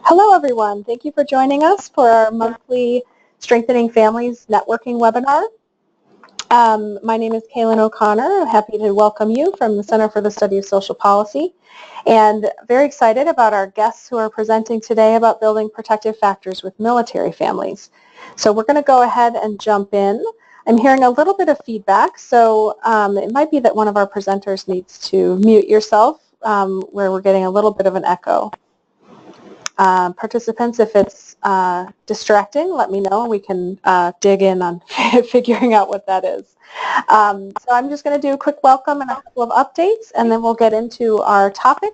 Hello, everyone. Thank you for joining us for our monthly Strengthening Families Networking webinar. My name is Kaylin O'Connor. I'm happy to welcome you from the Center for the Study of Social Policy, and very excited about our guests who are presenting today about building protective factors with military families. So we're going to go ahead and jump in. I'm hearing a little bit of feedback, so it might be that one of our presenters needs to mute yourself where we're getting a little bit of an echo. Participants, if it's distracting, let me know. We can dig in on figuring out what that is. So I'm just going to do a quick welcome and a couple of updates, and then we'll get into our topic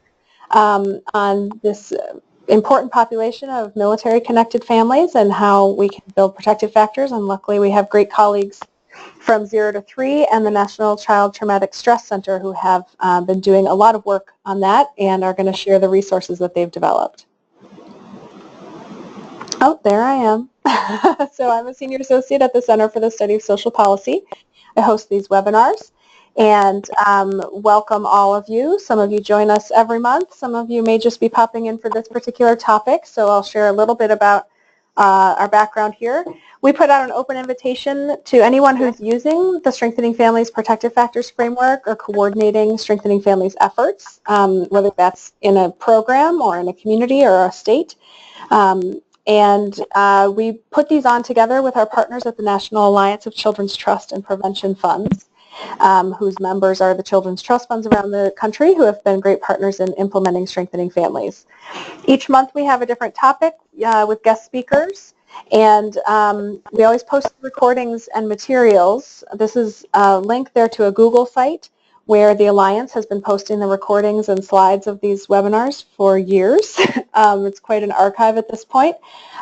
on this important population of military-connected families and how we can build protective factors. And luckily, we have great colleagues from 0 to 3 and the National Child Traumatic Stress Center who have been doing a lot of work on that and are going to share the resources that they've developed. Oh, there I am. So I'm a senior associate at the Center for the Study of Social Policy. I host these webinars and welcome all of you. Some of you join us every month. Some of you may just be popping in for this particular topic, so I'll share a little bit about our background here. We put out an open invitation to anyone who's using the Strengthening Families Protective Factors Framework or coordinating Strengthening Families efforts, whether that's in a program or in a community or a state. And we put these on together with our partners at the National Alliance of Children's Trust and Prevention Funds, whose members are the Children's Trust Funds around the country who have been great partners in implementing Strengthening Families. Each month we have a different topic with guest speakers, and we always post recordings and materials. This is a link there to a Google site where the Alliance has been posting the recordings and slides of these webinars for years. It's quite an archive at this point.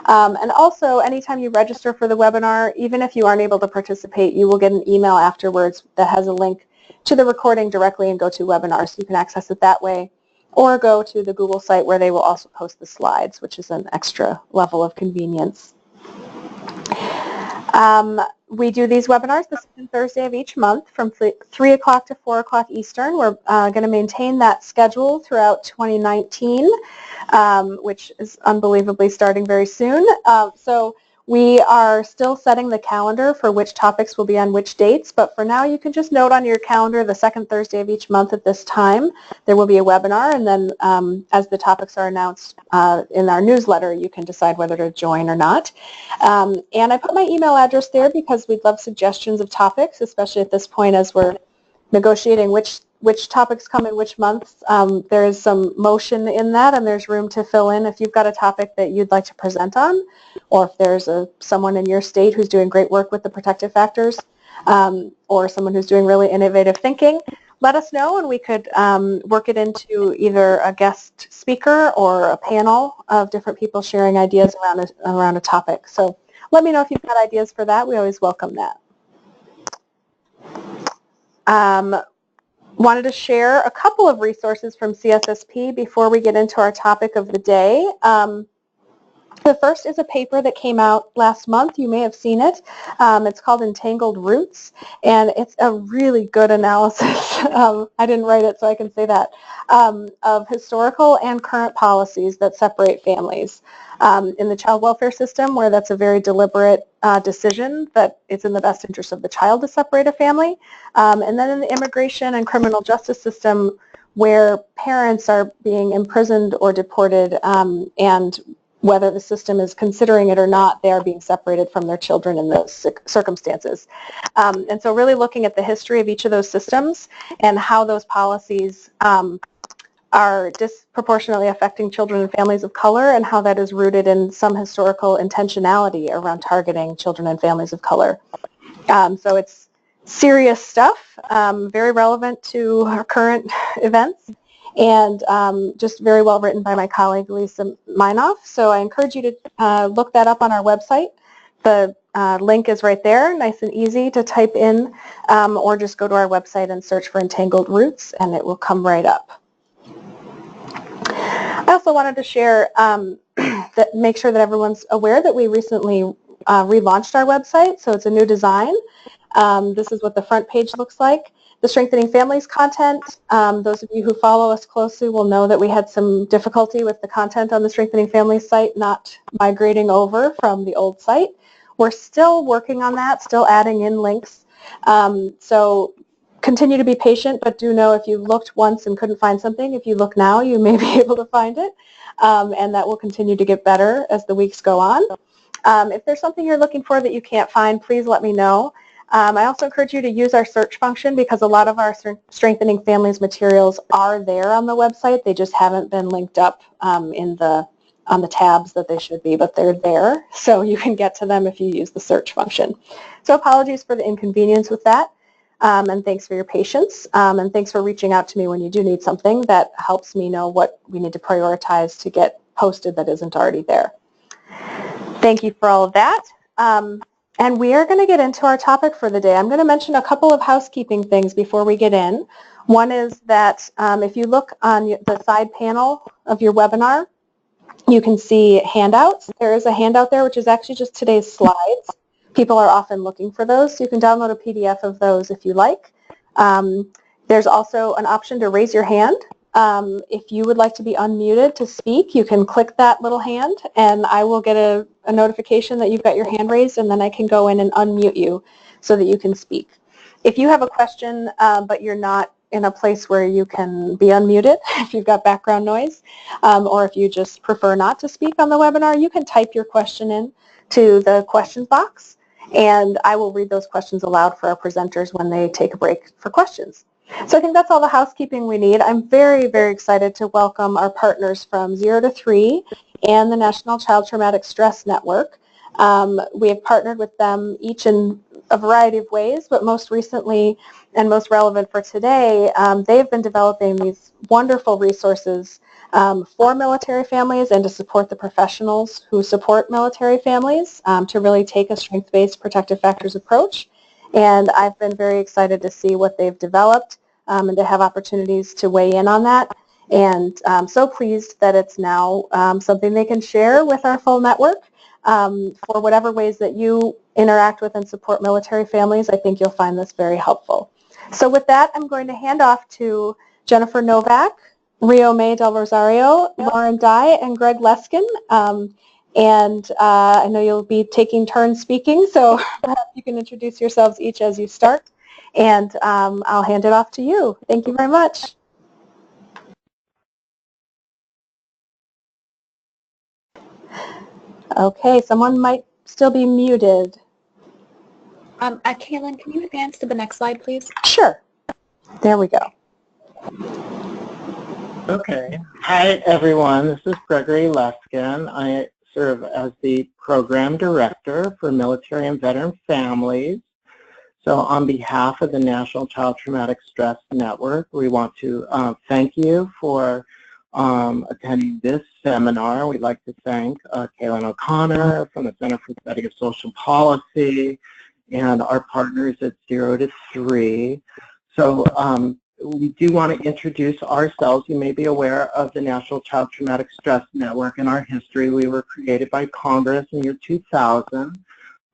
And also, anytime you register for the webinar, even if you aren't able to participate, you will get an email afterwards that has a link to the recording directly in GoToWebinar, so you can access it that way, or go to the Google site where they will also post the slides, which is an extra level of convenience. We do these webinars the second Thursday of each month from 3 o'clock to 4 o'clock Eastern. We're going to maintain that schedule throughout 2019, which is unbelievably starting very soon. So we are still setting the calendar for which topics will be on which dates, but for now you can just note on your calendar the second Thursday of each month at this time. There will be a webinar, and then as the topics are announced in our newsletter, you can decide whether to join or not. And I put my email address there because we'd love suggestions of topics, especially at this point as we're negotiating which topics come in which months. There is some motion in that, and there's room to fill in if you've got a topic that you'd like to present on, or if there's someone in your state who's doing great work with the protective factors, or someone who's doing really innovative thinking. Let us know, and we could work it into either a guest speaker or a panel of different people sharing ideas around a topic. So let me know if you've got ideas for that. We always welcome that. Wanted to share a couple of resources from CSSP before we get into our topic of the day. The first is a paper that came out last month. You may have seen it. It's called Entangled Roots, and it's a really good analysis. I didn't write it, so I can say that, of historical and current policies that separate families. In the child welfare system, where that's a very deliberate decision that it's in the best interest of the child to separate a family. And then in the immigration and criminal justice system, where parents are being imprisoned or deported, and whether the system is considering it or not, they are being separated from their children in those circumstances. And so really looking at the history of each of those systems and how those policies are disproportionately affecting children and families of color, and how that is rooted in some historical intentionality around targeting children and families of color. So it's serious stuff, very relevant to our current events, and just very well written by my colleague Lisa Minoff. So I encourage you to look that up on our website. The link is right there, nice and easy to type in, or just go to our website and search for Entangled Roots, and it will come right up. I also wanted to share, make sure that everyone's aware that we recently relaunched our website, so it's a new design. This is what the front page looks like. The Strengthening Families content, those of you who follow us closely will know that we had some difficulty with the content on the Strengthening Families site not migrating over from the old site. We're still working on that, still adding in links. So continue to be patient, but do know if you looked once and couldn't find something, if you look now, you may be able to find it, and that will continue to get better as the weeks go on. If there's something you're looking for that you can't find, please let me know. I also encourage you to use our search function because a lot of our Strengthening Families materials are there on the website. They just haven't been linked up on the tabs that they should be, but they're there, so you can get to them if you use the search function. So apologies for the inconvenience with that, and thanks for your patience, and thanks for reaching out to me when you do need something. That helps me know what we need to prioritize to get posted that isn't already there. Thank you for all of that. And we are going to get into our topic for the day. I'm going to mention a couple of housekeeping things before we get in. One is that if you look on the side panel of your webinar, you can see handouts. There is a handout there, which is actually just today's slides. People are often looking for those, so you can download a PDF of those if you like. There's also an option to raise your hand. If you would like to be unmuted to speak, you can click that little hand, and I will get a notification that you've got your hand raised, and then I can go in and unmute you so that you can speak. If you have a question, but you're not in a place where you can be unmuted, if you've got background noise, or if you just prefer not to speak on the webinar, you can type your question in to the questions box, and I will read those questions aloud for our presenters when they take a break for questions. So I think that's all the housekeeping we need. I'm very, very excited to welcome our partners from 0 to 3 and the National Child Traumatic Stress Network. We have partnered with them each in a variety of ways, but most recently and most relevant for today, they've been developing these wonderful resources for military families and to support the professionals who support military families to really take a strength-based protective factors approach. And I've been very excited to see what they've developed and to have opportunities to weigh in on that. And I'm so pleased that it's now something they can share with our full network for whatever ways that you interact with and support military families. I think you'll find this very helpful. So with that, I'm going to hand off to Jennifer Novak, Rio May Del Rosario, Lauren Dye, and Greg Leskin. And I know you'll be taking turns speaking, so perhaps you can introduce yourselves each as you start, and I'll hand it off to you. Thank you very much. Okay, someone might still be muted. Kaylin, can you advance to the next slide, please? Sure. There we go. Okay. Hi, everyone. This is Gregory Leskin. I serve as the Program Director for Military and Veteran Families. So on behalf of the National Child Traumatic Stress Network, we want to thank you for attending this seminar. We'd like to thank Kaylin O'Connor from the Center for the Study of Social Policy and our partners at 0 to 3. So we do want to introduce ourselves. You may be aware of the National Child Traumatic Stress Network and our history. We were created by Congress in the year 2000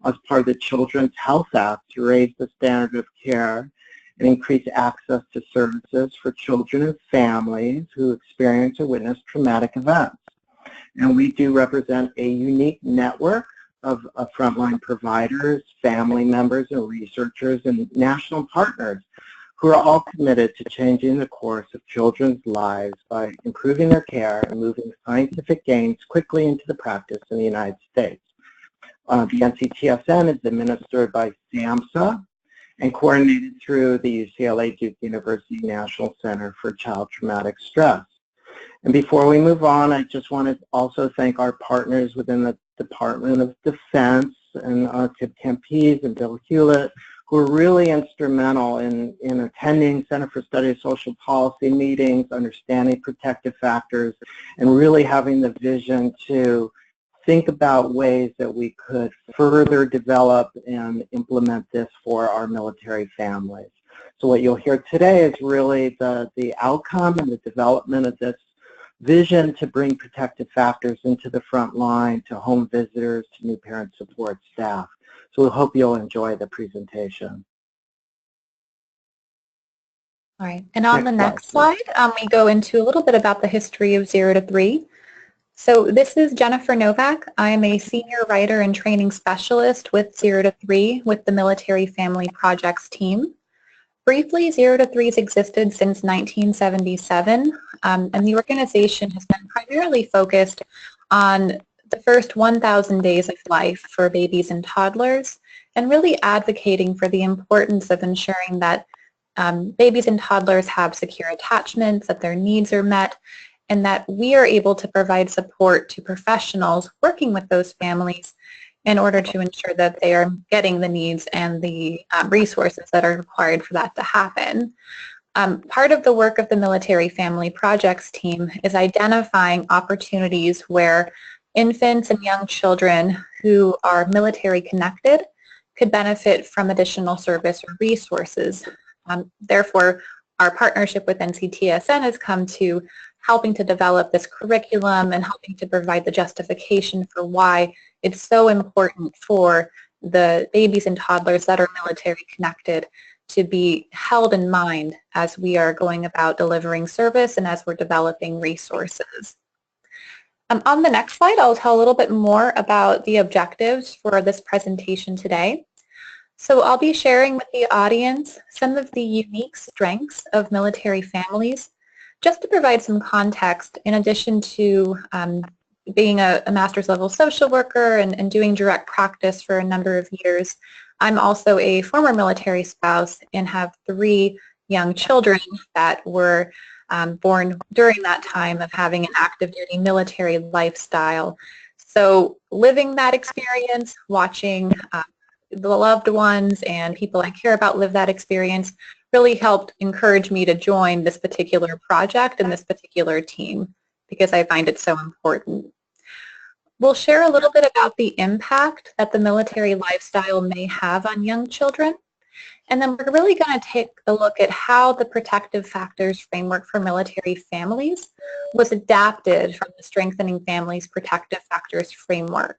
as part of the Children's Health Act to raise the standard of care and increase access to services for children and families who experience or witness traumatic events. And we do represent a unique network of frontline providers, family members, and researchers, and national partners who are all committed to changing the course of children's lives by improving their care and moving scientific gains quickly into the practice in the United States. The NCTSN is administered by SAMHSA and coordinated through the UCLA Duke University National Center for Child Traumatic Stress. And before we move on, I just want to also thank our partners within the Department of Defense and Tip Campese and Bill Hewlett, who are really instrumental in attending Center for Study of Social Policy meetings, understanding protective factors, and really having the vision to think about ways that we could further develop and implement this for our military families. So what you'll hear today is really the outcome and the development of this vision to bring protective factors into the front line, to home visitors, to new parent support staff. So we hope you'll enjoy the presentation. All right, and on the next Next slide, we go into a little bit about the history of 0 to 3. So this is Jennifer Novak. I am a senior writer and training specialist with 0 to 3 with the Military Family Projects team. Briefly, 0 to 3 has existed since 1977, and the organization has been primarily focused on the first 1,000 days of life for babies and toddlers, and really advocating for the importance of ensuring that babies and toddlers have secure attachments, that their needs are met, and that we are able to provide support to professionals working with those families in order to ensure that they are getting the needs and the resources that are required for that to happen. Part of the work of the Military Family Projects team is identifying opportunities where infants and young children who are military connected could benefit from additional service or resources. Therefore, our partnership with NCTSN has come to helping to develop this curriculum and helping to provide the justification for why it's so important for the babies and toddlers that are military connected to be held in mind as we are going about delivering service and as we're developing resources. On the next slide, I'll tell a little bit more about the objectives for this presentation today. So I'll be sharing with the audience some of the unique strengths of military families, just to provide some context. In addition to being a master's level social worker and doing direct practice for a number of years, I'm also a former military spouse and have 3 young children that were born during that time of having an active duty military lifestyle. So living that experience, watching the loved ones and people I care about live that experience really helped encourage me to join this particular project and this particular team because I find it so important. We'll share a little bit about the impact that the military lifestyle may have on young children, and then we're really going to take a look at how the protective factors framework for military families was adapted from the Strengthening Families Protective Factors framework.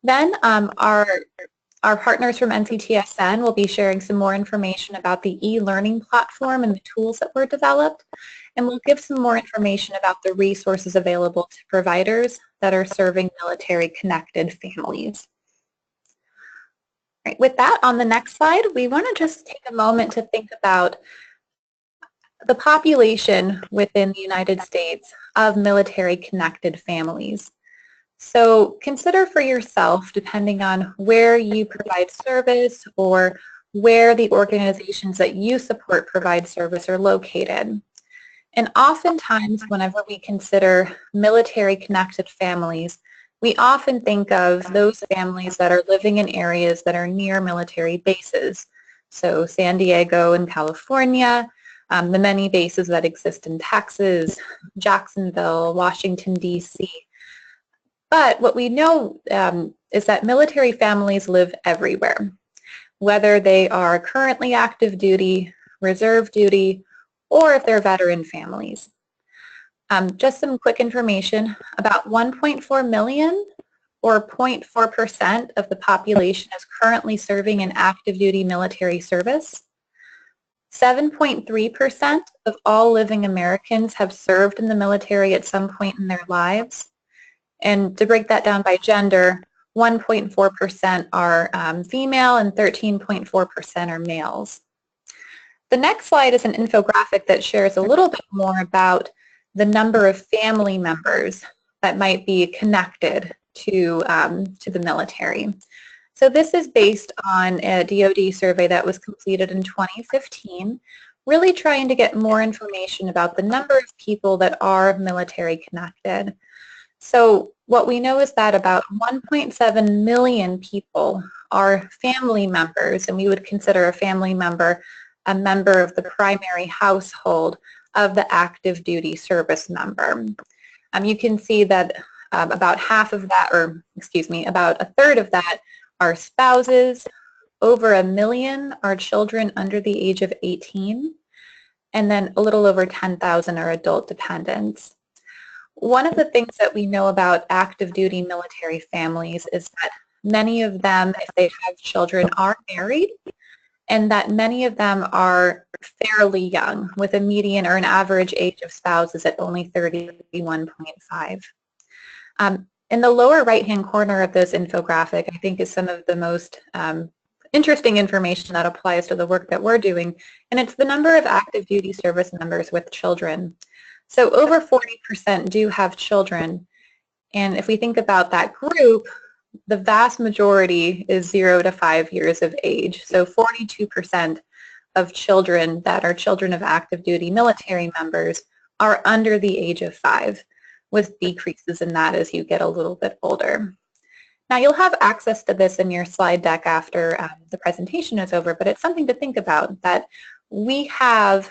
Then our partners from NCTSN will be sharing some more information about the e-learning platform and the tools that were developed, and we'll give some more information about the resources available to providers that are serving military-connected families. Right, with that, on the next slide, we want to just take a moment to think about the population within the United States of military-connected families. So consider for yourself, depending on where you provide service or where the organizations that you support provide service are located. And oftentimes, whenever we consider military-connected families, we often think of those families that are living in areas that are near military bases. So San Diego in California, the many bases that exist in Texas, Jacksonville, Washington, D.C. But what we know is that military families live everywhere, whether they are currently active duty, reserve duty, or if they're veteran families. Just some quick information, about 1.4 million or 0.4% of the population is currently serving in active duty military service. 7.3% of all living Americans have served in the military at some point in their lives. And to break that down by gender, 1.4% are female and 13.4% are males. The next slide is an infographic that shares a little bit more about the number of family members that might be connected to the military. So this is based on a DoD survey that was completed in 2015, really trying to get more information about the number of people that are military connected. So what we know is that about 1.7 million people are family members, and we would consider a family member a member of the primary household of the active duty service member. You can see that about half of that, or excuse me, about a third of that are spouses, over 1 million are children under the age of 18, and then a little over 10,000 are adult dependents. One of the things that we know about active duty military families is that many of them, if they have children, are married, and that many of them are fairly young, with a median or an average age of spouses at only 31.5. In the lower right-hand corner of this infographic, I think is some of the most interesting information that applies to the work that we're doing, and it's the number of active duty service members with children. So over 40% do have children, and if we think about that group, the vast majority is 0 to 5 years of age. So 42% of children that are children of active duty military members are under the age of 5, with decreases in that as you get a little bit older. Now you'll have access to this in your slide deck after the presentation is over, but it's something to think about, that we have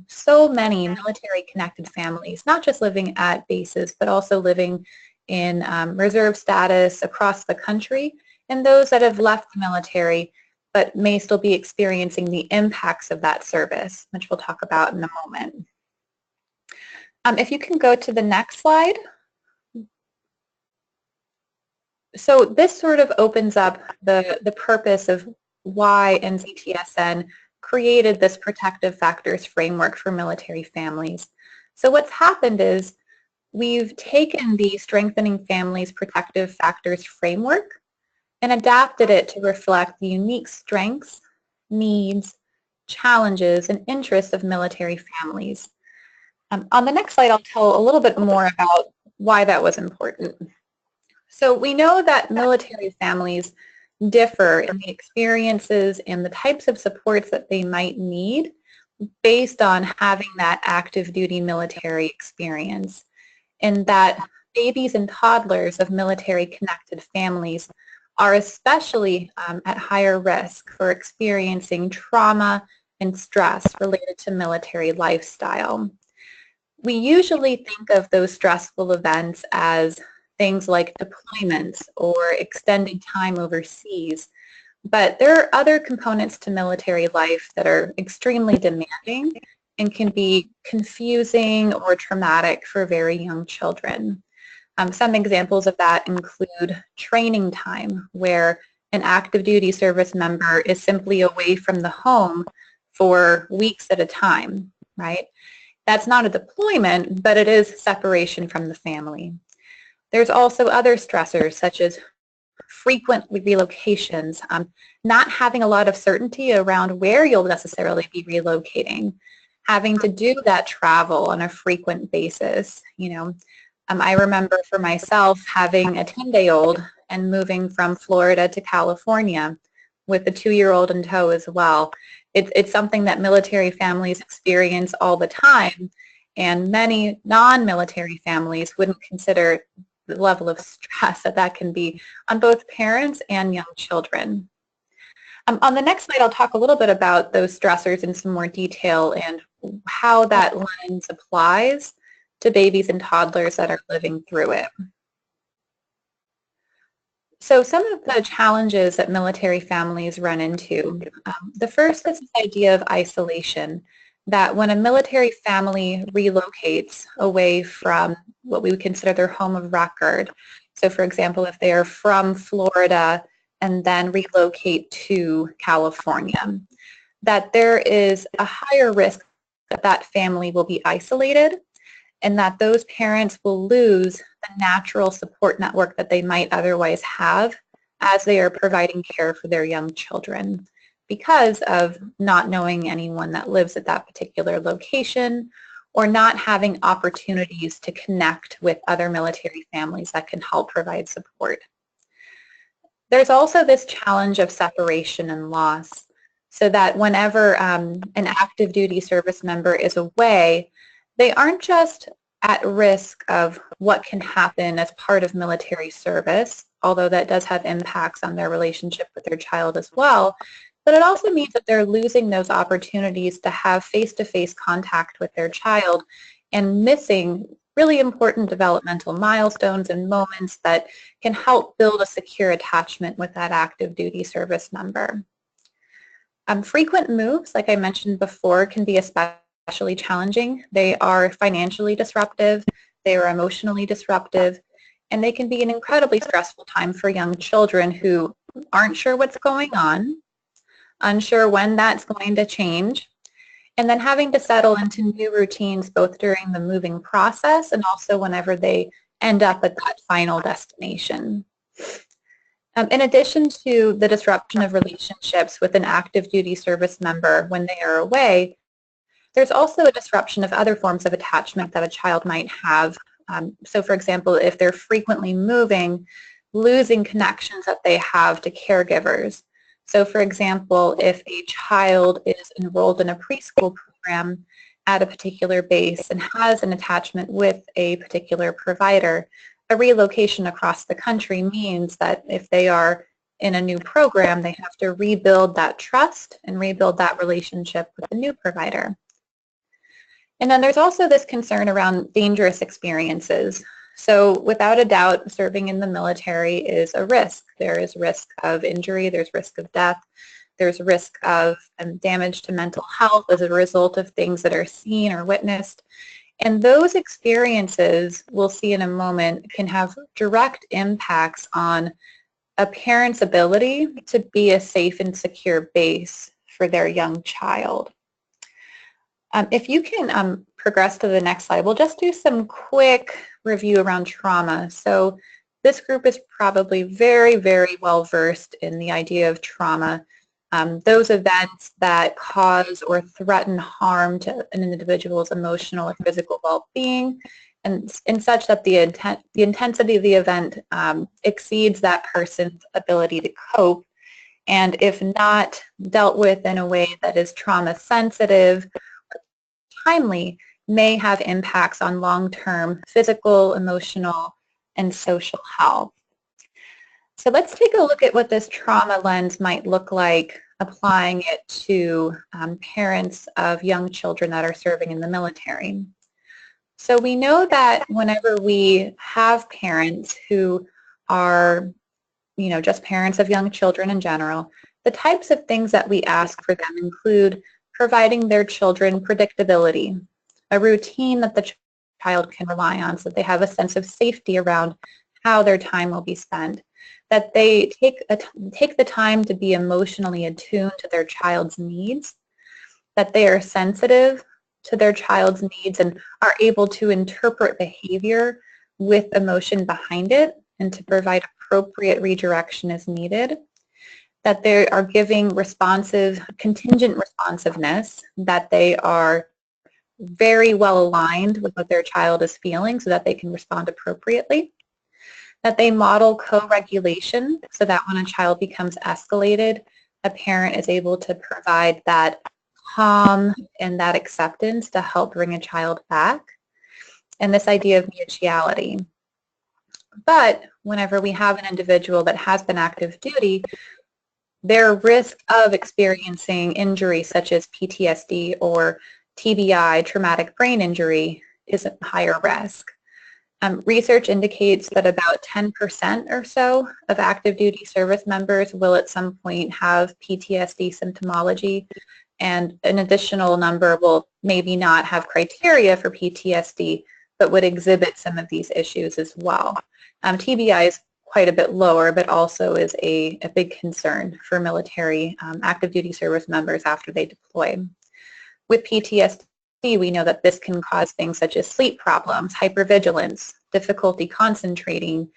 so many military connected families, not just living at bases, but also living in reserve status across the country, and those that have left the military but may still be experiencing the impacts of that service, which we'll talk about in a moment. If you can go to the next slide. So this sort of opens up the purpose of why NCTSN created this protective factors framework for military families. So what's happened is we've taken the Strengthening Families Protective Factors framework and adapted it to reflect the unique strengths, needs, challenges, and interests of military families. On the next slide, I'll tell a little bit more about why that was important. So we know that military families differ in the experiences and the types of supports that they might need based on having that active duty military experience, and that babies and toddlers of military connected families are especially at higher risk for experiencing trauma and stress related to military lifestyle. We usually think of those stressful events as things like deployments or extended time overseas, but there are other components to military life that are extremely demanding and can be confusing or traumatic for very young children. Some examples of that include training time, where an active duty service member is simply away from the home for weeks at a time, right? That's not a deployment, but it is separation from the family. There's also other stressors, such as frequent relocations, not having a lot of certainty around where you'll necessarily be relocating, having to do that travel on a frequent basis. I remember for myself having a 10-day-old and moving from Florida to California with a 2-year-old in tow as well. It's something that military families experience all the time, and many non-military families wouldn't consider the level of stress that can be on both parents and young children. On the next slide, I'll talk a little bit about those stressors in some more detail and how that lens applies to babies and toddlers that are living through it. So some of the challenges that military families run into, the first is the idea of isolation, that when a military family relocates away from what we would consider their home of record, so for example, if they are from Florida and then relocate to California, that there is a higher risk that that family will be isolated and that those parents will lose the natural support network that they might otherwise have as they are providing care for their young children, because of not knowing anyone that lives at that particular location or not having opportunities to connect with other military families that can help provide support. There's also this challenge of separation and loss, so that whenever an active duty service member is away, they aren't just at risk of what can happen as part of military service, although that does have impacts on their relationship with their child as well, but it also means that they're losing those opportunities to have face-to-face contact with their child and missing really important developmental milestones and moments that can help build a secure attachment with that active duty service member. Frequent moves, like I mentioned before, can be especially challenging. They are financially disruptive, they are emotionally disruptive, and they can be an incredibly stressful time for young children who aren't sure what's going on, unsure when that's going to change, and then having to settle into new routines both during the moving process and also whenever they end up at that final destination. In addition to the disruption of relationships with an active duty service member when they are away, there's also a disruption of other forms of attachment that a child might have. So for example, if they're frequently moving, losing connections that they have to caregivers. So for example, if a child is enrolled in a preschool program at a particular base and has an attachment with a particular provider, a relocation across the country means that if they are in a new program, they have to rebuild that trust and rebuild that relationship with the new provider. And then there's also this concern around dangerous experiences. So without a doubt, serving in the military is a risk. There is risk of injury, there's risk of death, there's risk of damage to mental health as a result of things that are seen or witnessed. And those experiences, we'll see in a moment, can have direct impacts on a parent's ability to be a safe and secure base for their young child. If you can progress to the next slide, we'll just do some quick review around trauma. So this group is probably very, very well versed in the idea of trauma. Those events that cause or threaten harm to an individual's emotional or physical well-being, and such that the intensity of the event exceeds that person's ability to cope, and if not dealt with in a way that is trauma sensitive, timely, may have impacts on long-term physical, emotional, and social health. So let's take a look at what this trauma lens might look like, applying it to parents of young children that are serving in the military. So we know that whenever we have parents who are, just parents of young children in general, the types of things that we ask for them include providing their children predictability, a routine that the child can rely on so that they have a sense of safety around how their time will be spent, that they take the time to be emotionally attuned to their child's needs, that they are sensitive to their child's needs and are able to interpret behavior with emotion behind it and to provide appropriate redirection as needed, that they are giving contingent responsiveness, that they are very well aligned with what their child is feeling so that they can respond appropriately, that they model co-regulation so that when a child becomes escalated, a parent is able to provide that calm and that acceptance to help bring a child back, and this idea of mutuality. But whenever we have an individual that has been active duty, their risk of experiencing injury such as PTSD or TBI, traumatic brain injury, is a higher risk. Research indicates that about 10% or so of active duty service members will at some point have PTSD symptomology, and an additional number will maybe not have criteria for PTSD but would exhibit some of these issues as well. TBI is quite a bit lower, but also is a big concern for military active duty service members after they deploy. With PTSD, we know that this can cause things such as sleep problems, hypervigilance, difficulty concentrating,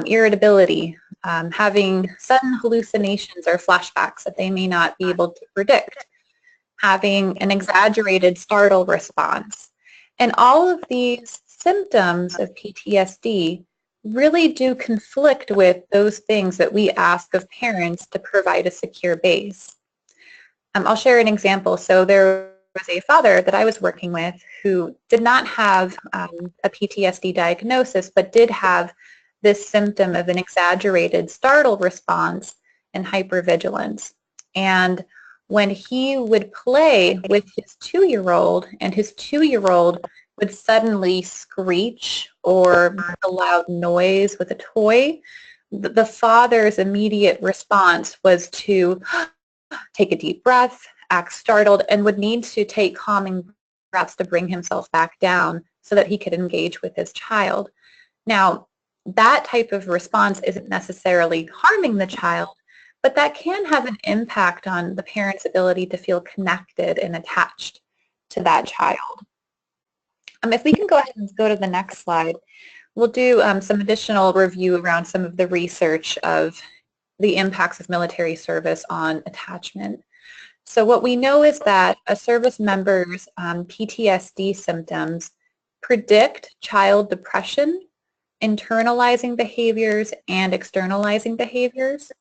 irritability, having sudden hallucinations or flashbacks that they may not be able to predict, having an exaggerated startle response. And all of these symptoms of PTSD really do conflict with those things that we ask of parents to provide a secure base. I'll share an example. So there was a father that I was working with who did not have a PTSD diagnosis, but did have this symptom of an exaggerated startle response and hypervigilance. And when he would play with his 2-year-old and his 2-year-old would suddenly screech or make a loud noise with a toy, the father's immediate response was to take a deep breath, act startled, and would need to take calming breaths to bring himself back down so that he could engage with his child. Now, that type of response isn't necessarily harming the child, but that can have an impact on the parent's ability to feel connected and attached to that child. If we can go ahead and go to the next slide, we'll do some additional review around some of the research of the impacts of military service on attachment. So what we know is that a service member's PTSD symptoms predict child depression, internalizing behaviors, and externalizing behaviors.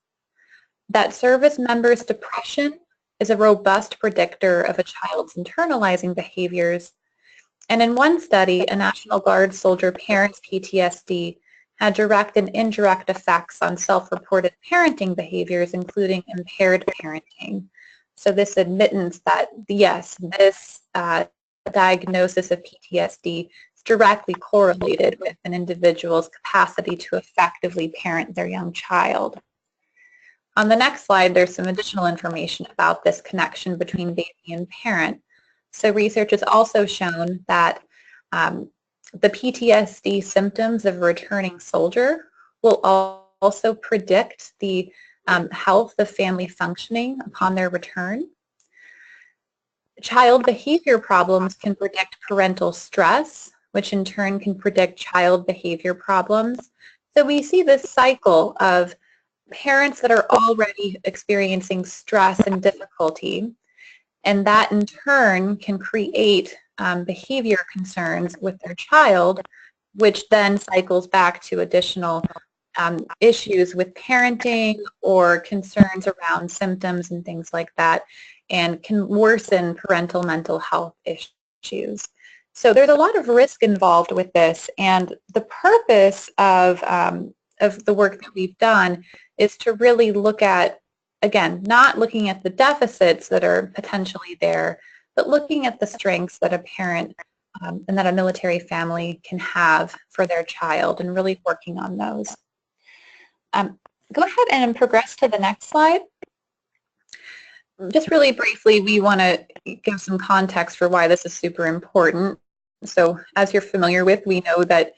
That service member's depression is a robust predictor of a child's internalizing behaviors. And in one study, a National Guard soldier parent's PTSD had direct and indirect effects on self-reported parenting behaviors, including impaired parenting. So this admittance that, yes, this diagnosis of PTSD is directly correlated with an individual's capacity to effectively parent their young child. On the next slide, there's some additional information about this connection between baby and parent. So research has also shown that the PTSD symptoms of a returning soldier will also predict the health of family functioning upon their return. Child behavior problems can predict parental stress, which in turn can predict child behavior problems. So we see this cycle of parents that are already experiencing stress and difficulty, and that in turn can create behavior concerns with their child, which then cycles back to additional issues with parenting or concerns around symptoms and things like that, and can worsen parental mental health issues. So there's a lot of risk involved with this, and the purpose of the work that we've done is to really look at, again, not looking at the deficits that are potentially there, but looking at the strengths that a parent and that a military family can have for their child and really working on those. Go ahead and progress to the next slide. Just really briefly, we want to give some context for why this is super important. So as you're familiar with, we know that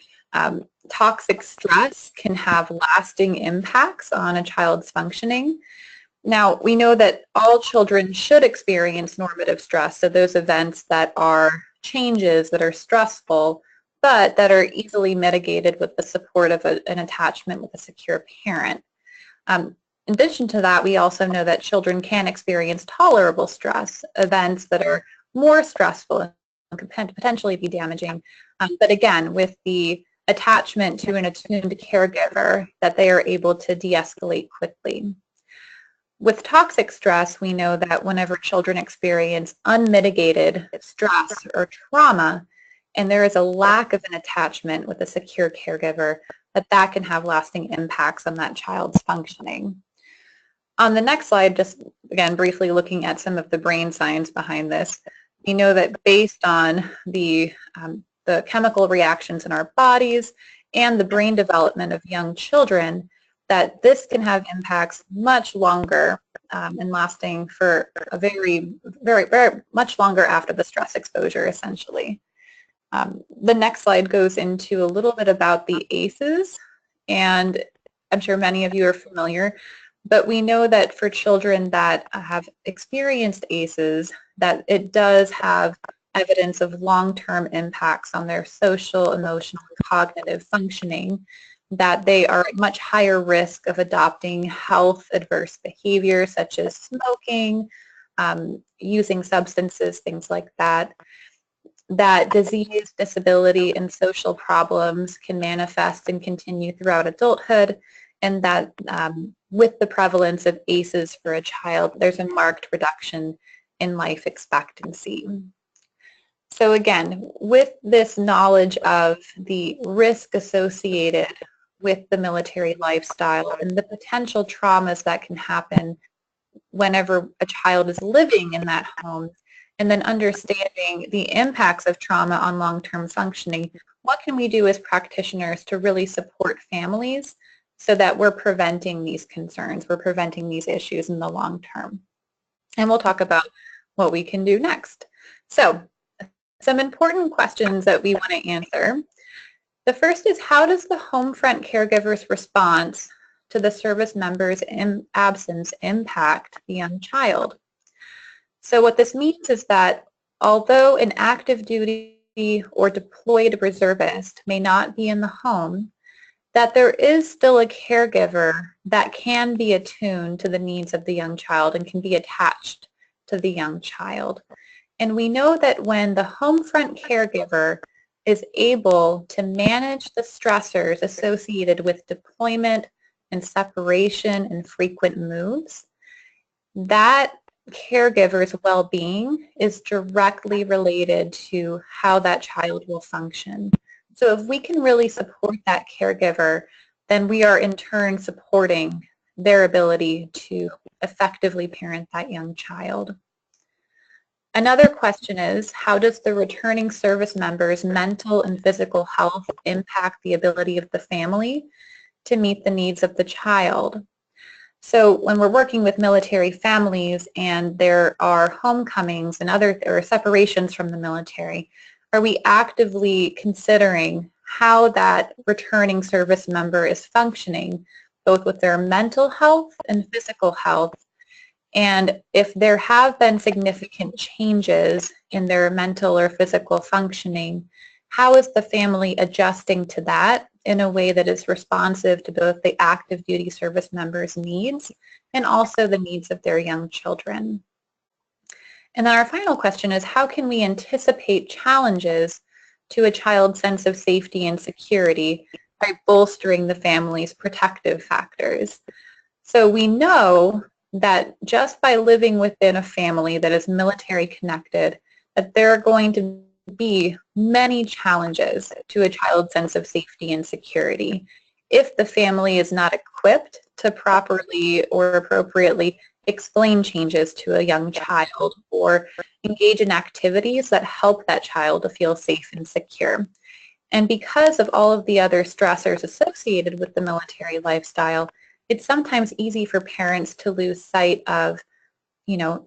toxic stress can have lasting impacts on a child's functioning. Now, we know that all children should experience normative stress, so those events that are changes that are stressful, but that are easily mitigated with the support of an attachment with a secure parent. In addition to that, we also know that children can experience tolerable stress, events that are more stressful and could potentially be damaging, but again, with the attachment to an attuned caregiver, that they are able to de-escalate quickly. With toxic stress, we know that whenever children experience unmitigated stress or trauma, and there is a lack of an attachment with a secure caregiver, that can have lasting impacts on that child's functioning. On the next slide, just again briefly looking at some of the brain science behind this, we know that based on the chemical reactions in our bodies and the brain development of young children, that this can have impacts much longer and lasting for a very much longer after the stress exposure, essentially. The next slide goes into a little bit about the ACEs, and I'm sure many of you are familiar, but we know that for children that have experienced ACEs, that it does have evidence of long-term impacts on their social, emotional, and cognitive functioning, that they are at much higher risk of adopting health adverse behaviors such as smoking, using substances, things like that. That disease, disability, and social problems can manifest and continue throughout adulthood, and that with the prevalence of ACEs for a child, there's a marked reduction in life expectancy. So again, with this knowledge of the risk associated with the military lifestyle and the potential traumas that can happen whenever a child is living in that home, and then understanding the impacts of trauma on long-term functioning, what can we do as practitioners to really support families so that we're preventing these concerns, we're preventing these issues in the long term? And we'll talk about what we can do next. So, some important questions that we want to answer. The first is, how does the home front caregiver's response to the service member's absence impact the young child? So what this means is that although an active duty or deployed reservist may not be in the home, that there is still a caregiver that can be attuned to the needs of the young child and can be attached to the young child. And we know that when the home front caregiver is able to manage the stressors associated with deployment and separation and frequent moves, that caregiver's well-being is directly related to how that child will function. So if we can really support that caregiver, then we are in turn supporting their ability to effectively parent that young child. Another question is, how does the returning service member's mental and physical health impact the ability of the family to meet the needs of the child? So when we're working with military families and there are homecomings and or separations from the military, are we actively considering how that returning service member is functioning, both with their mental health and physical health? And if there have been significant changes in their mental or physical functioning, how is the family adjusting to that in a way that is responsive to both the active duty service members' needs and also the needs of their young children? And then our final question is, how can we anticipate challenges to a child's sense of safety and security by bolstering the family's protective factors? So we know that just by living within a family that is military connected, that there are going to be many challenges to a child's sense of safety and security if the family is not equipped to properly or appropriately explain changes to a young child or engage in activities that help that child to feel safe and secure. And because of all of the other stressors associated with the military lifestyle, it's sometimes easy for parents to lose sight of,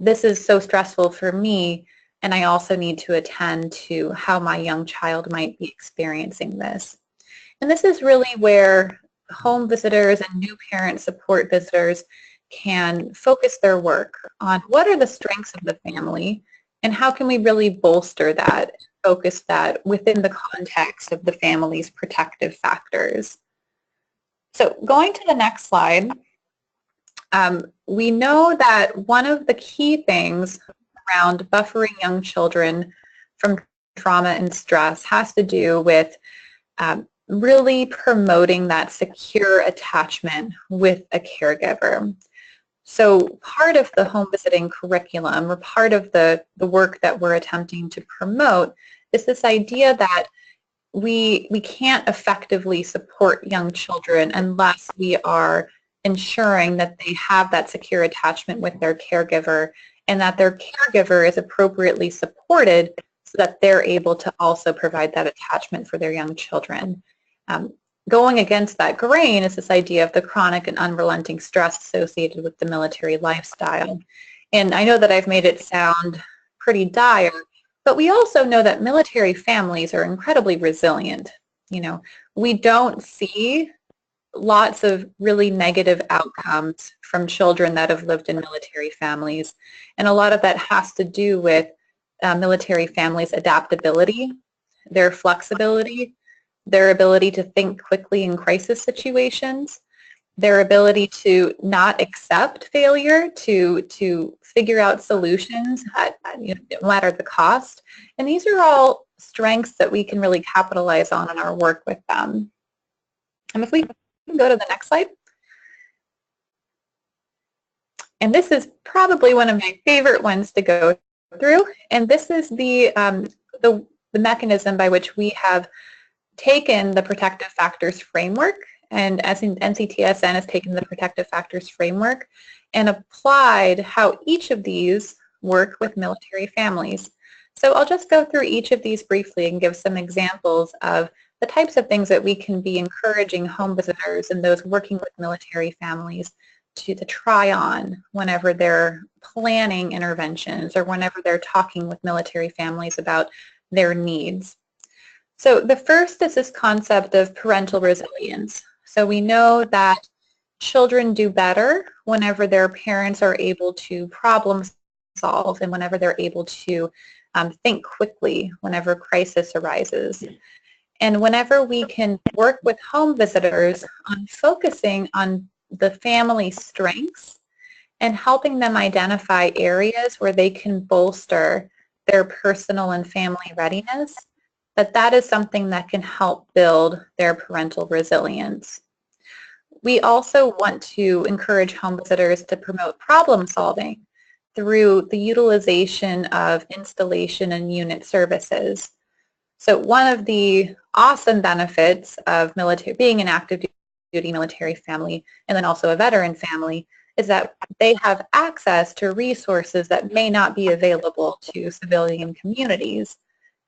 this is so stressful for me, and I also need to attend to how my young child might be experiencing this. And this is really where home visitors and new parent support visitors can focus their work on what are the strengths of the family and how can we really bolster that, focus that within the context of the family's protective factors. So going to the next slide, we know that one of the key things around buffering young children from trauma and stress has to do with really promoting that secure attachment with a caregiver. So part of the home visiting curriculum, or part of the work that we're attempting to promote, is this idea that we can't effectively support young children unless we are ensuring that they have that secure attachment with their caregiver and that their caregiver is appropriately supported so that they're able to also provide that attachment for their young children. Going against that grain is this idea of the chronic and unrelenting stress associated with the military lifestyle. And I know that I've made it sound pretty dire, but we also know that military families are incredibly resilient. We don't see lots of really negative outcomes from children that have lived in military families. And a lot of that has to do with military families' adaptability, their flexibility, their ability to think quickly in crisis situations, their ability to not accept failure, to figure out solutions at no matter the cost. And these are all strengths that we can really capitalize on in our work with them. And if we can go to the next slide. And this is probably one of my favorite ones to go through. And this is the mechanism by which we have taken the protective factors framework, and as in NCTSN has taken the protective factors framework and applied how each of these work with military families. So I'll just go through each of these briefly and give some examples of the types of things that we can be encouraging home visitors and those working with military families to try on whenever they're planning interventions or whenever they're talking with military families about their needs. So the first is this concept of parental resilience. So we know that children do better whenever their parents are able to problem solve and whenever they're able to think quickly whenever crisis arises. And whenever we can work with home visitors on focusing on the family's strengths and helping them identify areas where they can bolster their personal and family readiness, that is something that can help build their parental resilience. We also want to encourage home visitors to promote problem solving through the utilization of installation and unit services. So one of the awesome benefits of being an active duty military family and then also a veteran family is that they have access to resources that may not be available to civilian communities.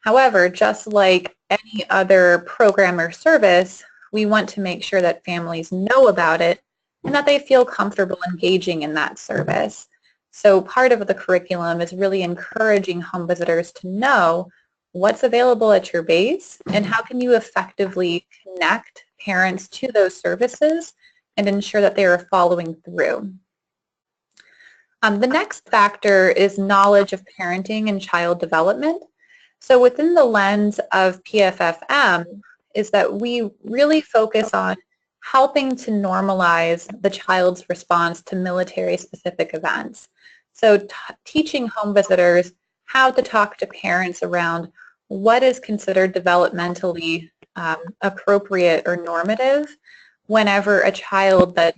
However, just like any other program or service, we want to make sure that families know about it and that they feel comfortable engaging in that service. So part of the curriculum is really encouraging home visitors to know what's available at your base and how can you effectively connect parents to those services and ensure that they are following through. The next factor is knowledge of parenting and child development. So within the lens of PFFM is that we really focus on helping to normalize the child's response to military-specific events. So teaching home visitors how to talk to parents around what is considered developmentally appropriate or normative whenever a child that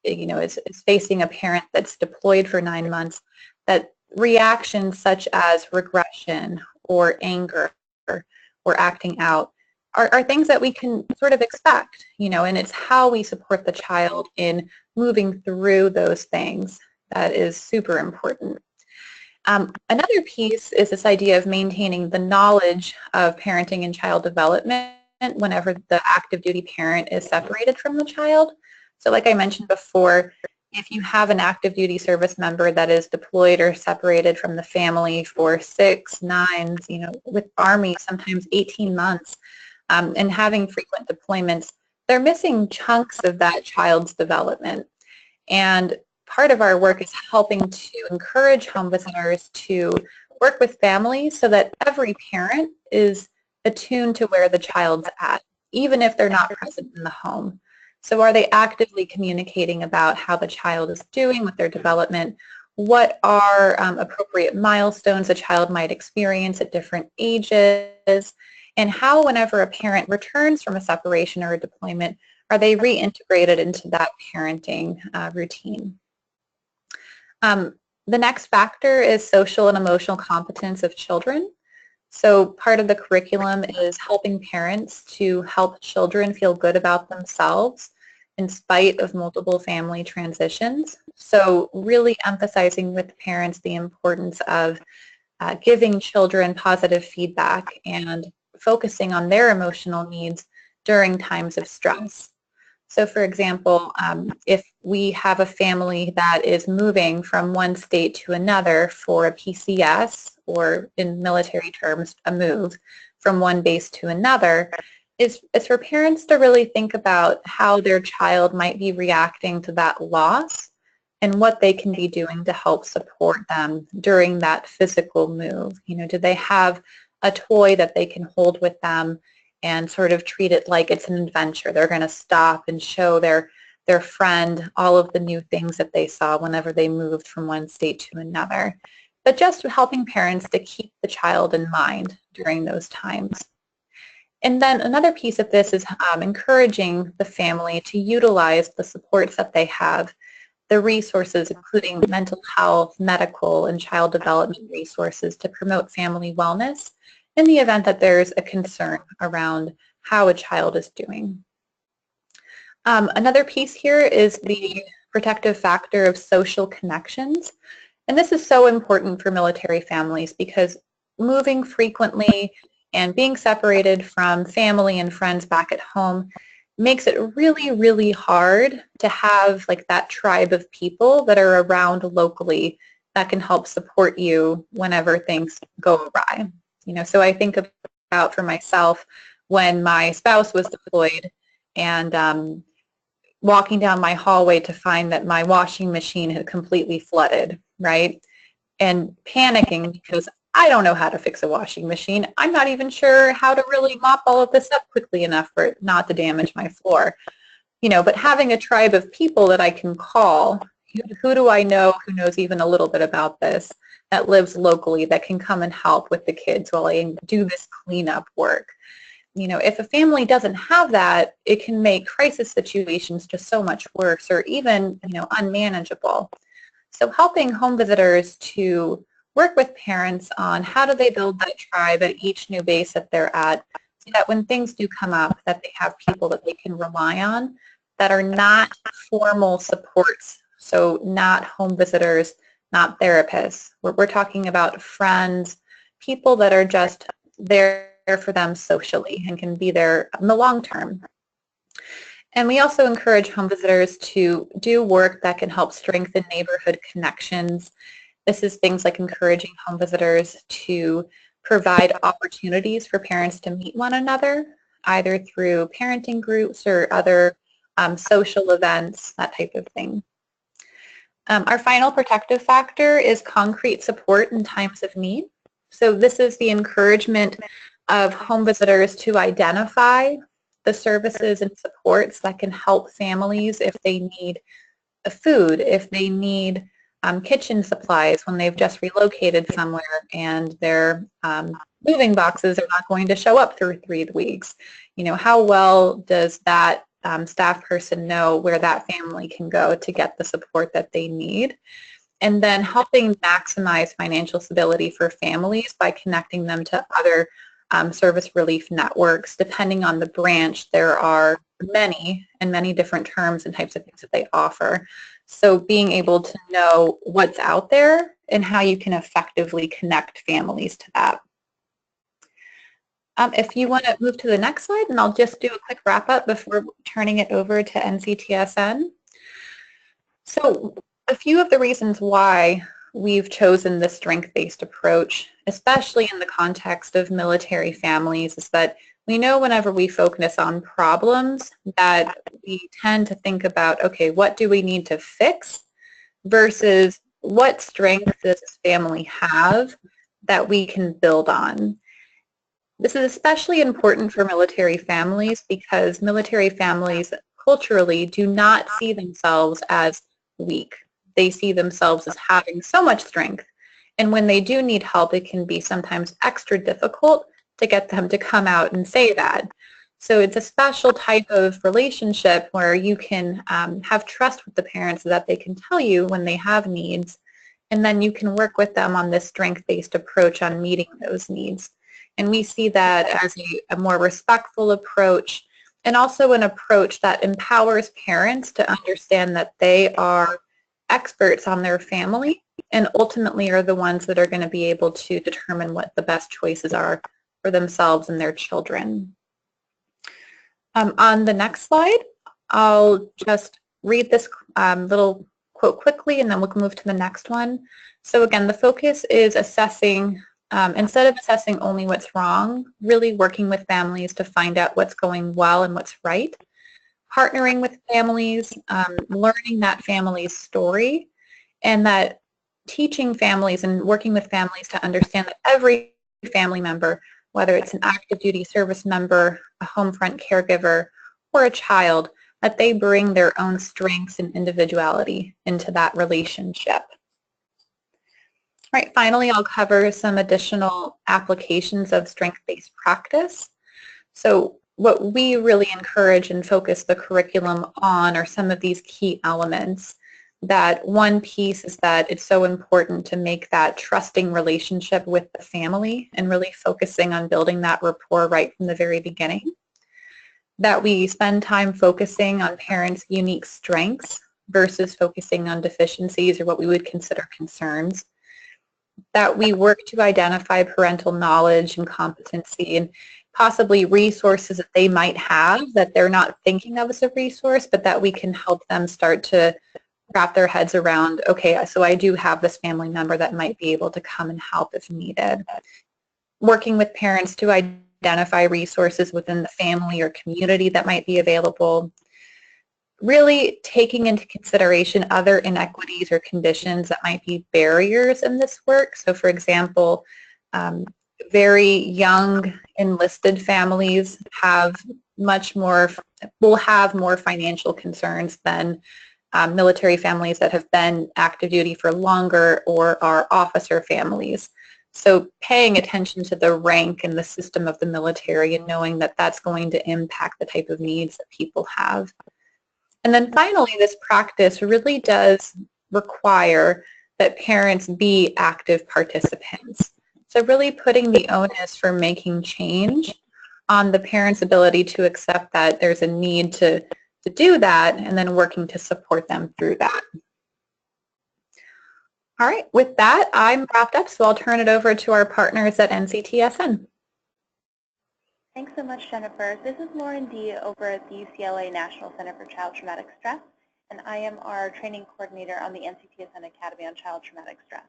is facing a parent that's deployed for 9 months, that reactions such as regression or anger or acting out are things that we can sort of expect, and it's how we support the child in moving through those things that is super important. Another piece is this idea of maintaining the knowledge of parenting and child development whenever the active duty parent is separated from the child. So like I mentioned before, if you have an active duty service member that is deployed or separated from the family for 6, 9, with Army, sometimes 18 months, and having frequent deployments, they're missing chunks of that child's development. And part of our work is helping to encourage home visitors to work with families so that every parent is attuned to where the child's at, even if they're not present in the home. So are they actively communicating about how the child is doing with their development? What are appropriate milestones a child might experience at different ages? And how, whenever a parent returns from a separation or a deployment, are they reintegrated into that parenting routine? The next factor is social and emotional competence of children. So part of the curriculum is helping parents to help children feel good about themselves in spite of multiple family transitions. So really emphasizing with parents the importance of giving children positive feedback and focusing on their emotional needs during times of stress. So for example, if we have a family that is moving from one state to another for a PCS, or in military terms, a move from one base to another, is for parents to really think about how their child might be reacting to that loss and what they can be doing to help support them during that physical move. Do they have a toy that they can hold with them and sort of treat it like it's an adventure? They're going to stop and show their friend all of the new things that they saw whenever they moved from one state to another. But just helping parents to keep the child in mind during those times. And then another piece of this is encouraging the family to utilize the supports that they have, the resources including mental health, medical, and child development resources to promote family wellness in the event that there's a concern around how a child is doing. Another piece here is the protective factor of social connections. And this is so important for military families because moving frequently and being separated from family and friends back at home makes it really, really hard to have like that tribe of people that are around locally that can help support you whenever things go awry. So I think about for myself, when my spouse was deployed and walking down my hallway to find that my washing machine had completely flooded, right? And panicking because I don't know how to fix a washing machine. I'm not even sure how to really mop all of this up quickly enough for it not to damage my floor. But having a tribe of people that I can call, who do I know who knows even a little bit about this, that lives locally, that can come and help with the kids while I do this cleanup work. If a family doesn't have that, it can make crisis situations just so much worse or even, unmanageable. So helping home visitors to work with parents on how do they build that tribe at each new base that they're at, so that when things do come up, that they have people that they can rely on that are not formal supports. So not home visitors, not therapists. We're talking about friends, people that are just there for them socially and can be there in the long term. And we also encourage home visitors to do work that can help strengthen neighborhood connections. This is things like encouraging home visitors to provide opportunities for parents to meet one another, either through parenting groups or other social events, that type of thing. Our final protective factor is concrete support in times of need. So this is the encouragement of home visitors to identify the services and supports that can help families if they need food, if they need kitchen supplies when they've just relocated somewhere and their moving boxes are not going to show up through 3 weeks. How well does that staff person know where that family can go to get the support that they need? And then helping maximize financial stability for families by connecting them to other service relief networks. Depending on the branch, there are many different terms and types of things that they offer. So being able to know what's out there and how you can effectively connect families to that. If you want to move to the next slide, and I'll just do a quick wrap up before turning it over to NCTSN. So a few of the reasons why we've chosen this strength-based approach, especially in the context of military families, is that we know whenever we focus on problems that we tend to think about, okay, what do we need to fix versus what strength does this family have that we can build on. This is especially important for military families because military families culturally do not see themselves as weak. They see themselves as having so much strength. And when they do need help, it can be sometimes extra difficult to get them to come out and say that. So it's a special type of relationship where you can have trust with the parents so that they can tell you when they have needs, and then you can work with them on this strength-based approach on meeting those needs. And we see that as a more respectful approach, and also an approach that empowers parents to understand that they are experts on their family and ultimately are the ones that are going to be able to determine what the best choices are for themselves and their children. On the next slide, I'll just read this little quote quickly and then we'll move to the next one. So again, the focus is assessing, instead of assessing only what's wrong, really working with families to find out what's going well and what's right, partnering with families, learning that family's story, and that teaching families and working with families to understand that every family member, whether it's an active duty service member, a home front caregiver, or a child, that they bring their own strengths and individuality into that relationship. All right, finally, I'll cover some additional applications of strength-based practice. So what we really encourage and focus the curriculum on are some of these key elements. That one piece is that it's so important to make that trusting relationship with the family and really focusing on building that rapport right from the very beginning. That we spend time focusing on parents' unique strengths versus focusing on deficiencies or what we would consider concerns. That we work to identify parental knowledge and competency and possibly resources that they might have that they're not thinking of as a resource, but that we can help them start to wrap their heads around, okay, so I do have this family member that might be able to come and help if needed. Working with parents to identify resources within the family or community that might be available. Really taking into consideration other inequities or conditions that might be barriers in this work. So for example, very young enlisted families will have more financial concerns than military families that have been active duty for longer or are officer families. So paying attention to the rank and the system of the military and knowing that that's going to impact the type of needs that people have. And then finally, this practice really does require that parents be active participants. So really putting the onus for making change on the parents' ability to accept that there's a need to do that and then working to support them through that. All right, with that, I'm wrapped up, so I'll turn it over to our partners at NCTSN. Thanks so much, Jennifer. This is Lauren D. over at the UCLA National Center for Child Traumatic Stress, and I am our training coordinator on the NCTSN Academy on Child Traumatic Stress.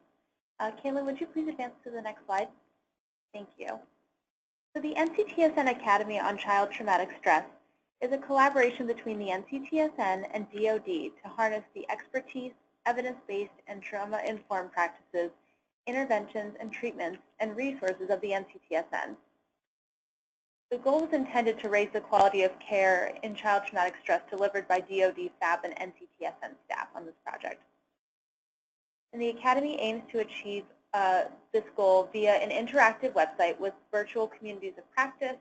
Kayla, would you please advance to the next slide? Thank you. So the NCTSN Academy on Child Traumatic Stress is a collaboration between the NCTSN and DoD to harness the expertise, evidence-based, and trauma-informed practices, interventions, and treatments, and resources of the NCTSN. The goal is intended to raise the quality of care in child traumatic stress delivered by DoD staff and NCTSN staff on this project. And the Academy aims to achieve this goal via an interactive website with virtual communities of practice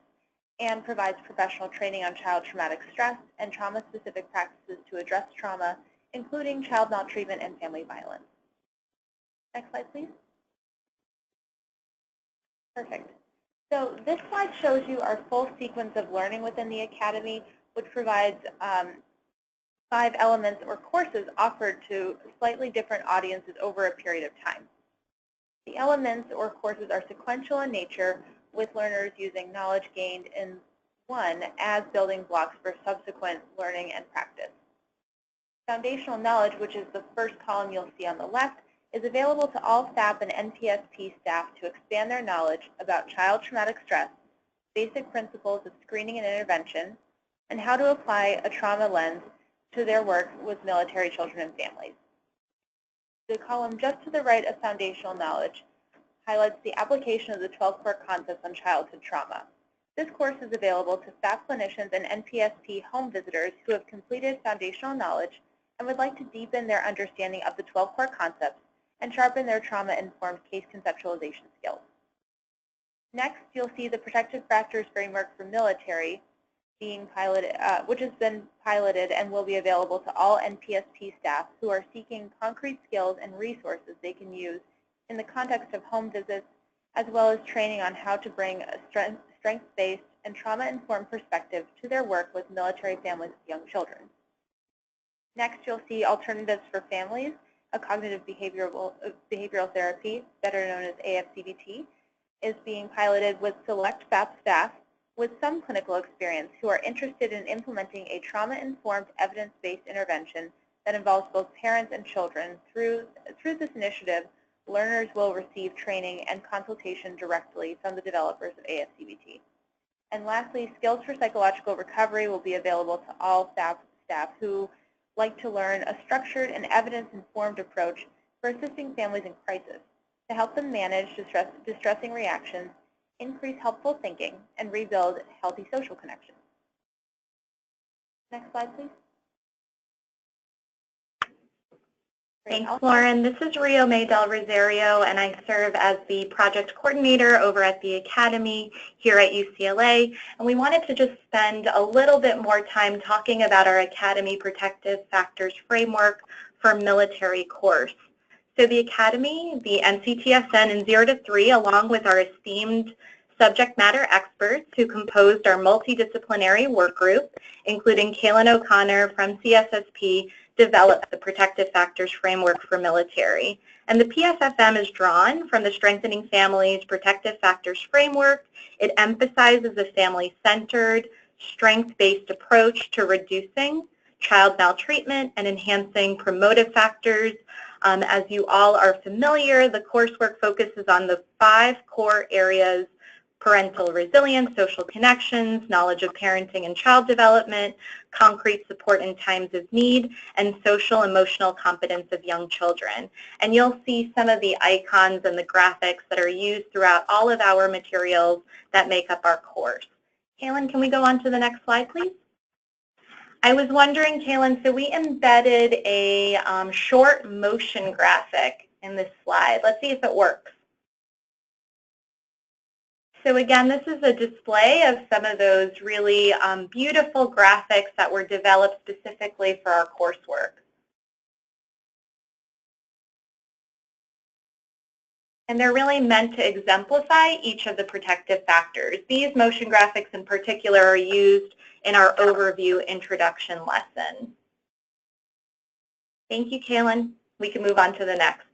and provides professional training on child traumatic stress and trauma-specific practices to address trauma, including child maltreatment and family violence. Next slide, please. Perfect. So this slide shows you our full sequence of learning within the Academy, which provides 5 elements or courses offered to slightly different audiences over a period of time. The elements or courses are sequential in nature, with learners using knowledge gained in one as building blocks for subsequent learning and practice. Foundational knowledge, which is the first column you'll see on the left, is available to all staff and NPSP staff to expand their knowledge about child traumatic stress, basic principles of screening and intervention, and how to apply a trauma lens to their work with military children and families. The column just to the right of foundational knowledge highlights the application of the 12 core concepts on childhood trauma. This course is available to staff clinicians and NPSP home visitors who have completed foundational knowledge and would like to deepen their understanding of the 12 core concepts and sharpen their trauma-informed case conceptualization skills. Next, you'll see the Protective Factors Framework for Military being piloted, which has been piloted and will be available to all NPSP staff who are seeking concrete skills and resources they can use in the context of home visits, as well as training on how to bring a strengths-based and trauma-informed perspective to their work with military families with young children. Next, you'll see Alternatives for Families, a cognitive behavioral therapy, better known as AFCBT, is being piloted with select FAP staff with some clinical experience who are interested in implementing a trauma-informed, evidence-based intervention that involves both parents and children. Through this initiative, learners will receive training and consultation directly from the developers of AFCBT. And lastly, Skills for Psychological Recovery will be available to all staff who like to learn a structured and evidence-informed approach for assisting families in crisis to help them manage distressing reactions, increase helpful thinking, and rebuild healthy social connections. Next slide, please. Thanks, Lauren. This is Rio May Del Rosario, and I serve as the project coordinator over at the Academy here at UCLA. And we wanted to just spend a little bit more time talking about our Academy Protective Factors Framework for Military course. So the Academy, the NCTSN, and 0 to 3, along with our esteemed subject matter experts who composed our multidisciplinary work group, including Kaylin O'Connor from CSSP, developed the Protective Factors Framework for Military. And the PSFM is drawn from the Strengthening Families Protective Factors Framework. It emphasizes a family-centered, strength-based approach to reducing child maltreatment and enhancing promotive factors. As you all are familiar, the coursework focuses on the 5 core areas parental resilience, social connections, knowledge of parenting and child development, concrete support in times of need, and social emotional competence of young children. And you'll see some of the icons and the graphics that are used throughout all of our materials that make up our course. Kaylin, can we go on to the next slide, please? I was wondering, Kaylin, so we embedded a short motion graphic in this slide. Let's see if it works. So again, this is a display of some of those really beautiful graphics that were developed specifically for our coursework. And they're really meant to exemplify each of the protective factors. These motion graphics in particular are used in our overview introduction lesson. Thank you, Kaylin. We can move on to the next.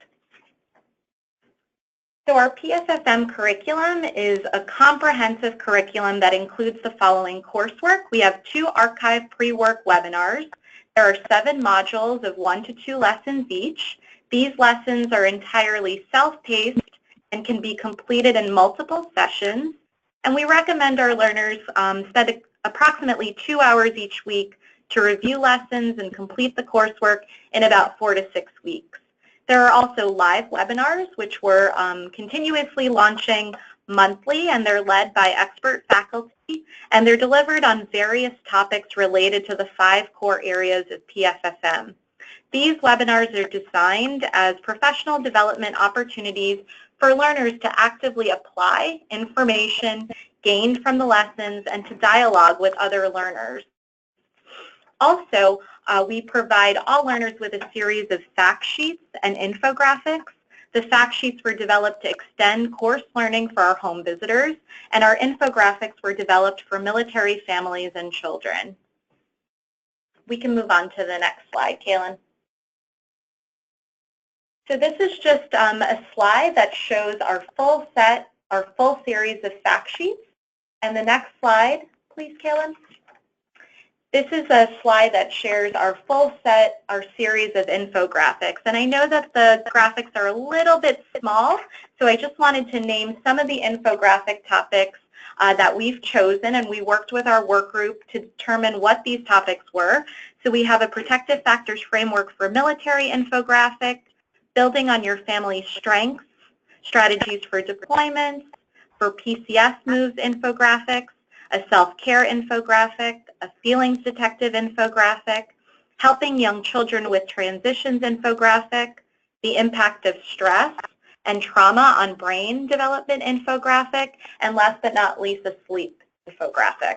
So our RPSFM curriculum is a comprehensive curriculum that includes the following coursework. We have 2 archive pre-work webinars. There are 7 modules of 1 to 2 lessons each. These lessons are entirely self-paced and can be completed in multiple sessions. And we recommend our learners spend approximately 2 hours each week to review lessons and complete the coursework in about 4 to 6 weeks. There are also live webinars, which we're continuously launching monthly, and they're led by expert faculty, and they're delivered on various topics related to the 5 core areas of PSFM. These webinars are designed as professional development opportunities for learners to actively apply information gained from the lessons and to dialogue with other learners. Also, we provide all learners with a series of fact sheets and infographics. The fact sheets were developed to extend course learning for our home visitors, and our infographics were developed for military families and children. We can move on to the next slide, Kaylin. So this is just a slide that shows our full series of fact sheets. And the next slide, please, Kaylin. This is a slide that shares our our series of infographics. And I know that the graphics are a little bit small, so I just wanted to name some of the infographic topics that we've chosen, and we worked with our work group to determine what these topics were. So we have a protective factors framework for military infographic, building on your family's strengths, strategies for deployment, for PCS moves infographics, a self-care infographic, a feelings detective infographic, helping young children with transitions infographic, the impact of stress and trauma on brain development infographic, and last but not least, a sleep infographic.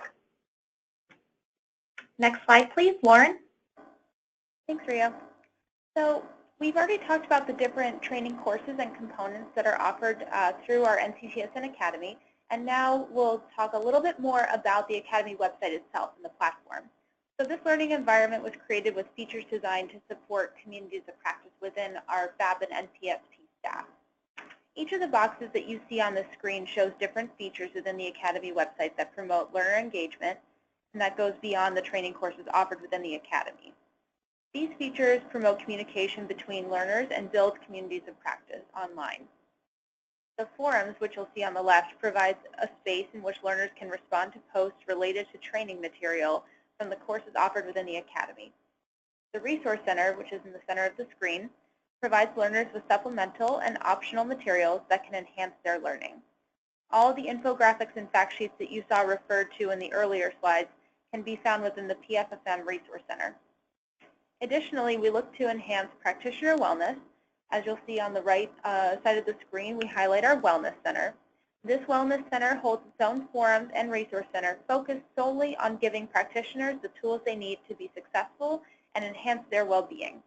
Next slide, please, Lauren. Thanks, Ria. So we've already talked about the different training courses and components that are offered through our NCTSN Academy. And now we'll talk a little bit more about the Academy website itself and the platform. So this learning environment was created with features designed to support communities of practice within our FAB and NCSP staff. Each of the boxes that you see on the screen shows different features within the Academy website that promote learner engagement, and that goes beyond the training courses offered within the Academy. These features promote communication between learners and build communities of practice online. The forums, which you'll see on the left, provides a space in which learners can respond to posts related to training material from the courses offered within the Academy. The Resource Center, which is in the center of the screen, provides learners with supplemental and optional materials that can enhance their learning. All the infographics and fact sheets that you saw referred to in the earlier slides can be found within the PSFM Resource Center. Additionally, we look to enhance practitioner wellness. As you'll see on the right side of the screen, we highlight our Wellness Center. This Wellness Center holds its own forums and resource center focused solely on giving practitioners the tools they need to be successful and enhance their well-being.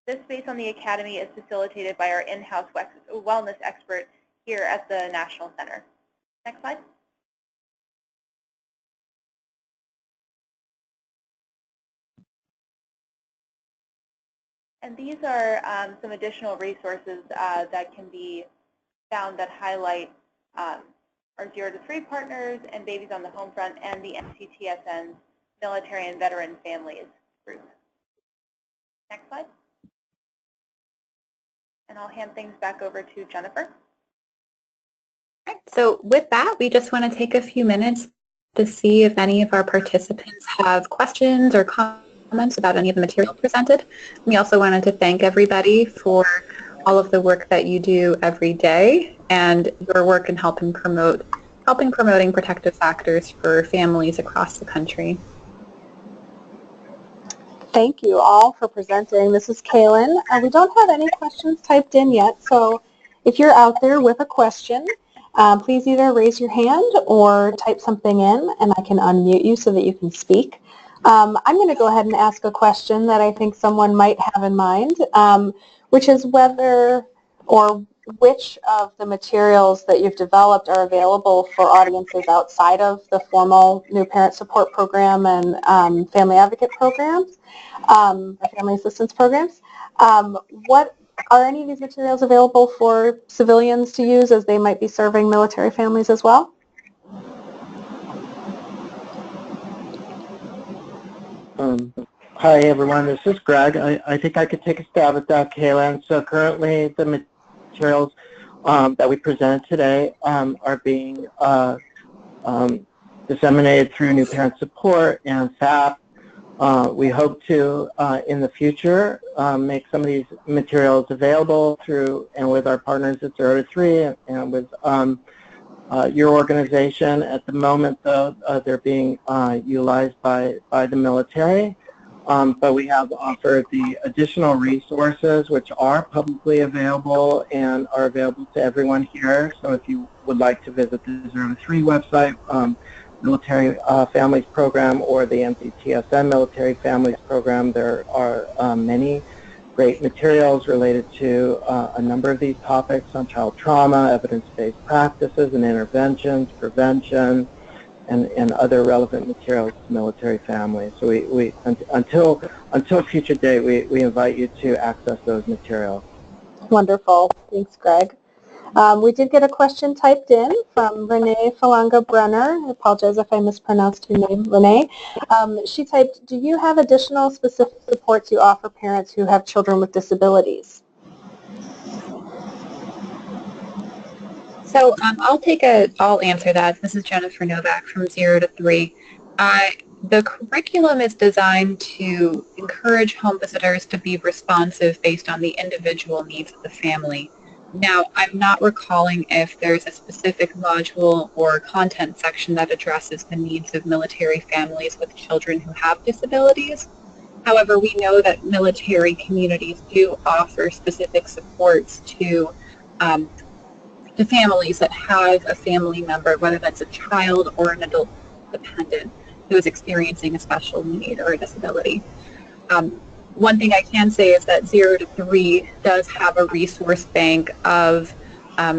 This space on the Academy is facilitated by our in-house wellness expert here at the National Center. Next slide. And these are some additional resources that can be found that highlight our 0 to 3 partners and Babies on the Home Front and the NCTSN Military and Veteran Families group. Next slide. And I'll hand things back over to Jennifer. So with that, we just want to take a few minutes to see if any of our participants have questions or comments about any of the material presented. We also wanted to thank everybody for all of the work that you do every day and your work in helping promoting protective factors for families across the country. Thank you all for presenting. This is Kaylin. We don't have any questions typed in yet, so if you're out there with a question, please either raise your hand or type something in and I can unmute you so that you can speak. I'm going to go ahead and ask a question that I think someone might have in mind, which is whether or which of the materials that you've developed are available for audiences outside of the formal new parent support program and family advocate programs, or family assistance programs. What are any of these materials available for civilians to use as they might be serving military families as well? Hi everyone, this is Greg. I think I could take a stab at that, Kaylin. So currently the materials that we presented today are being disseminated through New Parent Support and FAP. We hope to, in the future, make some of these materials available through and with our partners at 0 to 3 and with your organization. At the moment, though, they're being utilized by the military. But we have offered the additional resources which are publicly available and are available to everyone here. So if you would like to visit the 0 to 3 website, Military Families Program or the NCTSN Military Families Program, there are many great materials related to a number of these topics on child trauma, evidence-based practices and interventions, prevention, and other relevant materials to military families. So until future date, we invite you to access those materials. Wonderful. Thanks, Greg. We did get a question typed in from Renee Falanga-Brenner. I apologize if I mispronounced your name, Renee. She typed, do you have additional specific supports you offer parents who have children with disabilities? So I'll answer that. This is Jennifer Novak from 0 to 3. The curriculum is designed to encourage home visitors to be responsive based on the individual needs of the family. Now, I'm not recalling if there's a specific module or content section that addresses the needs of military families with children who have disabilities. However, we know that military communities do offer specific supports to families that have a family member, whether that's a child or an adult dependent who is experiencing a special need or a disability. One thing I can say is that 0 to 3 does have a resource bank of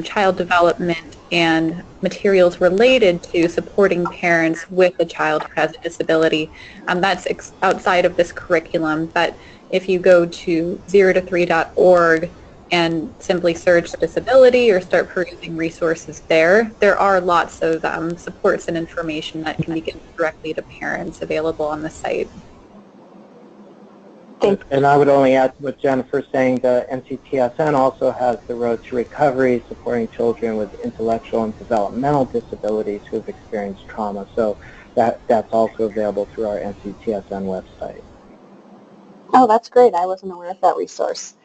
child development and materials related to supporting parents with a child who has a disability. That's outside of this curriculum, but if you go to 0to3.org and simply search disability or start perusing resources there are lots of supports and information that can be given directly to parents available on the site. And I would only add to what Jennifer's saying, the NCTSN also has the Road to Recovery, supporting children with intellectual and developmental disabilities who have experienced trauma. So that's also available through our NCTSN website. Oh, that's great. I wasn't aware of that resource.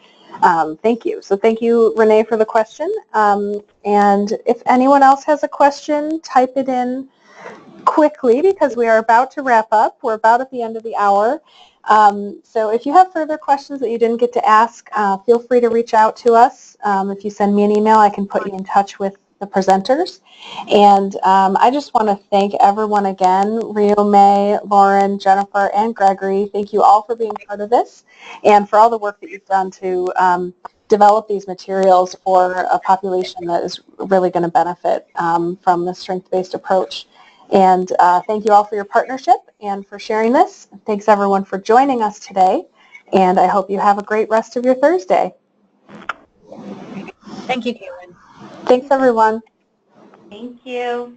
Thank you. So thank you, Renee, for the question. And if anyone else has a question, type it in quickly because we are about to wrap up. We're about at the end of the hour. So if you have further questions that you didn't get to ask, feel free to reach out to us. If you send me an email, I can put you in touch with the presenters. And I just want to thank everyone again, Rio, May, Lauren, Jennifer, and Gregory. Thank you all for being part of this and for all the work that you've done to develop these materials for a population that is really going to benefit from the strength-based approach. And thank you all for your partnership and for sharing this. Thanks everyone for joining us today. And I hope you have a great rest of your Thursday. Thank you, Caitlin. Thanks everyone. Thank you.